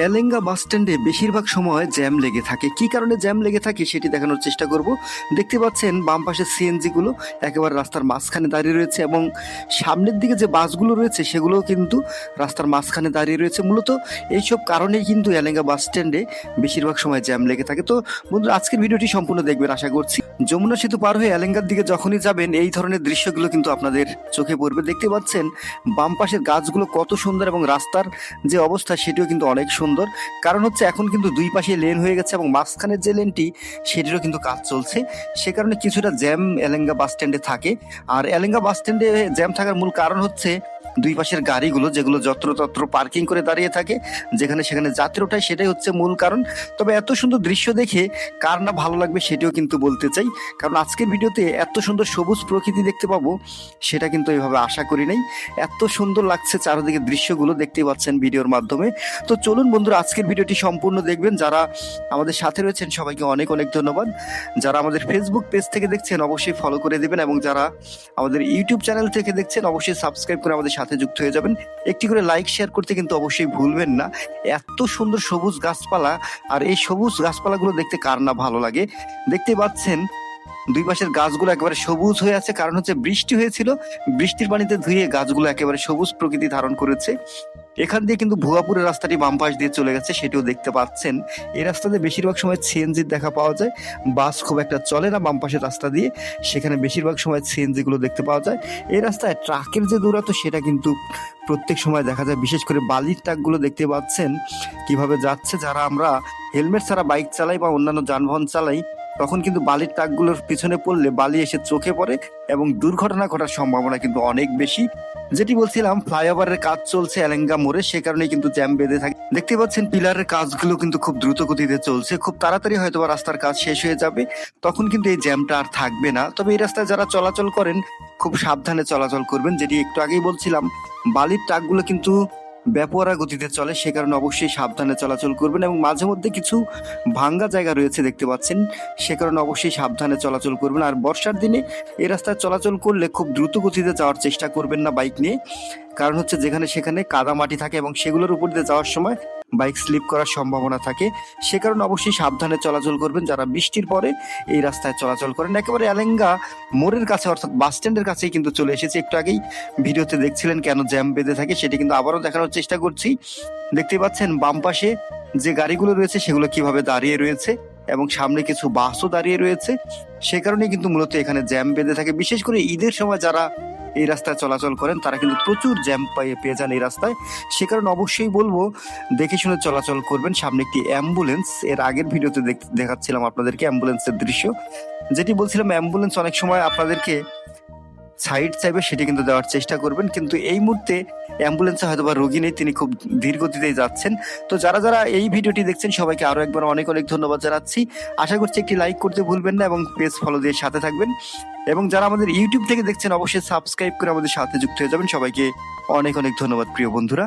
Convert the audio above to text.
এলেঙ্গা বাস স্ট্যান্ডে বেশিরভাগ সময় জ্যাম লেগে থাকে। কি কারণে জ্যাম লেগে থাকে সেটি দেখানোর চেষ্টা করব। দেখতে পাচ্ছেন বাম পাশে সিএনজি গুলো একেবারে রাস্তার মাঝখানে দাঁড়িয়ে রয়েছে এবং সামনের দিকে যে বাসগুলো রয়েছে সেগুলোও কিন্তু রাস্তার মাঝখানে দাঁড়িয়ে রয়েছে। মূলত এইসব কারণেই কিন্তু এলেঙ্গা বাস স্ট্যান্ডে বেশিরভাগ সময় জ্যাম লেগে থাকে। তো বন্ধুরা, আজকের ভিডিওটি সম্পূর্ণ দেখবেন আশা করছি। যমুনা সেতু পার হয়ে এলেঙ্গার দিকে যখনই যাবেন এই ধরনের দৃশ্যগুলো কিন্তু আপনাদের চোখে পড়বে। দেখতে পাচ্ছেন বাম পাশের গাছগুলো কত সুন্দর এবং রাস্তার যে অবস্থা সেটিও কিন্তু অনেক সুন্দর। কারণ হচ্ছে এখন কিন্তু দুই পাশে লেন হয়ে গেছে এবং মাঝখানের যে লেনটি সেটিরও কিন্তু কাজ চলছে। সে কারণে কিছুটা জ্যাম এলেঙ্গা বাস স্ট্যান্ডে থাকে। আর এলেঙ্গা বাস স্ট্যান্ডে জ্যাম থাকার মূল কারণ হচ্ছে দুই পাশের গাড়িগুলো যেগুলো যত্রতত্র পার্কিং করে দাঁড়িয়ে থাকে, যেখানে সেখানে যাত্রী ওঠায়, সেটাই হচ্ছে মূল কারণ। তবে এত সুন্দর দৃশ্য দেখে কার না ভালো লাগবে সেটিও কিন্তু বলতে চাই। কারণ আজকের ভিডিওতে এত সুন্দর সবুজ প্রকৃতি দেখতে পাবো সেটা কিন্তু এইভাবে আশা করি নাই। এত সুন্দর লাগছে চারিদিকে দৃশ্যগুলো, দেখতে পাচ্ছেন ভিডিওর মাধ্যমে। তো চলুন বন্ধুরা, আজকের ভিডিওটি সম্পূর্ণ দেখবেন। যারা আমাদের সাথে রয়েছেন সবাইকে অনেক অনেক ধন্যবাদ। যারা আমাদের ফেসবুক পেজ থেকে দেখছেন অবশ্যই ফলো করে দিবেন এবং যারা আমাদের ইউটিউব চ্যানেল থেকে দেখছেন অবশ্যই সাবস্ক্রাইব করে আমাদের সাথে যুক্ত হয়ে যাবেন। একটি করে লাইক শেয়ার করতে কিন্তু অবশ্যই ভুলবেন না। এত সুন্দর সবুজ গাছপালা, আর এই সবুজ গাছপালাগুলো দেখতে কার না ভালো লাগে। দেখতে পাচ্ছেন দুই পাশের গাছগুলো একেবারে সবুজ হয়ে আছে, কারণ হচ্ছে বৃষ্টি হয়েছিল, বৃষ্টির পানিতে ধুয়ে গাছগুলো একেবারে সবুজ প্রকৃতি ধারণ করেছে। এখান দিয়ে কিন্তু ভুয়াপুরের রাস্তাটি বাম পাশ দিয়ে চলে গেছে, সেটিও দেখতে পাচ্ছেন। এই রাস্তাতে বেশিরভাগ সময় সিএনজির দেখা পাওয়া যায়, বাস খুব একটা চলে না বাম পাশের রাস্তা দিয়ে, সেখানে বেশিরভাগ সময় সিএনজি গুলো দেখতে পাওয়া যায়। এই রাস্তায় ট্রাকের যে দৌড়াতো সেটা কিন্তু প্রত্যেক সময় দেখা যায়। বিশেষ করে বালির ট্রাকগুলো দেখতে পাচ্ছেন কিভাবে যাচ্ছে। যারা আমরা হেলমেট ছাড়া বাইক চালাই বা অন্যান্য যানবাহন চালাই তখন কিন্তু বালির ট্রাকগুলোর পিছনে পড়লে বালি এসে চোখে পড়ে এবং দুর্ঘটনা ঘটার সম্ভাবনা কিন্তু অনেক বেশি। যেটি বলছিলাম, ফ্লাইওভারের কাজ চলছে এলেঙ্গা মোড়ে, সে কারণে কিন্তু জ্যাম বেঁধে থাকে। দেখতে পাচ্ছেন পিলারের কাজগুলো কিন্তু খুব দ্রুত গতিতে চলছে, খুব তাড়াতাড়ি হয়তো রাস্তার কাজ শেষ হয়ে যাবে, তখন কিন্তু এই জ্যামটা আর থাকবে না। তবে এই রাস্তায় যারা চলাচল করেন খুব সাবধানে চলাচল করবেন। যেটি একটু আগেই বলছিলাম, বালির ট্রাকগুলো কিন্তু ব্যাপরা গতিতে চলে, সে কারণে অবশ্যই সাবধানে চলাচল করবেন এবং মাঝে মধ্যে কিছু ভাঙ্গা জায়গা রয়েছে দেখতে পাচ্ছেন, সে কারণে অবশ্যই সাবধানে চলাচল করবেন। আর বর্ষার দিনে এই রাস্তায় চলাচল করলে খুব দ্রুত গতিতে যাওয়ার চেষ্টা করবেন না বাইক নিয়ে, কারণ হচ্ছে যেখানে সেখানে কাদা মাটি থাকে এবং সেগুলোর উপর দিয়ে যাওয়ার সময় বাইক স্লিপ করার সম্ভাবনা থাকে। সে কারণে অবশ্যই সাবধানে চলাচল করবেন যারা বৃষ্টির পরে এই রাস্তায় চলাচল করেন। একেবারে এলেঙ্গা মোড়ের কাছে অর্থাৎ বাস স্ট্যান্ডের কাছেই কিন্তু চলে এসেছে। একটু আগেই ভিডিওতে দেখছিলেন কেন জ্যাম বেঁধে থাকে, সেটি কিন্তু আবারও দেখানোর চেষ্টা করছি। দেখতে পাচ্ছেন বাম পাশে যে গাড়িগুলো রয়েছে সেগুলো কিভাবে দাঁড়িয়ে রয়েছে এবং সামনে কিছু বাসও দাঁড়িয়ে রয়েছে। সে কারণে কিন্তু মূলত এখানে জ্যাম বেঁধে থাকে। বিশেষ করে ঈদের সময় যারা এই রাস্তায় চলাচল করেন তারা কিন্তু প্রচুর জ্যাম পেয়ে যান এই রাস্তায়। সে কারণে অবশ্যই বলবো দেখে শুনে চলাচল করবেন। সামনে একটি অ্যাম্বুলেন্স, এর আগের ভিডিওতে দেখাচ্ছিলাম আপনাদেরকে অ্যাম্বুলেন্সের দৃশ্য। যেটি বলছিলাম, অ্যাম্বুলেন্স অনেক সময় আপনাদেরকে সাইড চাইবে, সেটি কিন্তু দেওয়ার চেষ্টা করবেন। কিন্তু এই মুহূর্তে অ্যাম্বুলেন্সে হয়তো বা রোগী নেই, তিনি খুব ধীর গতিতেই যাচ্ছেন। তো যারা যারা এই ভিডিওটি দেখছেন সবাইকে আরো একবার অনেক অনেক ধন্যবাদ জানাচ্ছি। আশা করছি একটি লাইক করতে ভুলবেন না এবং পেজ ফলো দিয়ে সাথে থাকবেন। এবং যারা আমাদের ইউটিউব থেকে দেখছেন অবশ্যই সাবস্ক্রাইব করে আমাদের সাথে যুক্ত হয়ে যাবেন। সবাইকে অনেক অনেক ধন্যবাদ প্রিয় বন্ধুরা।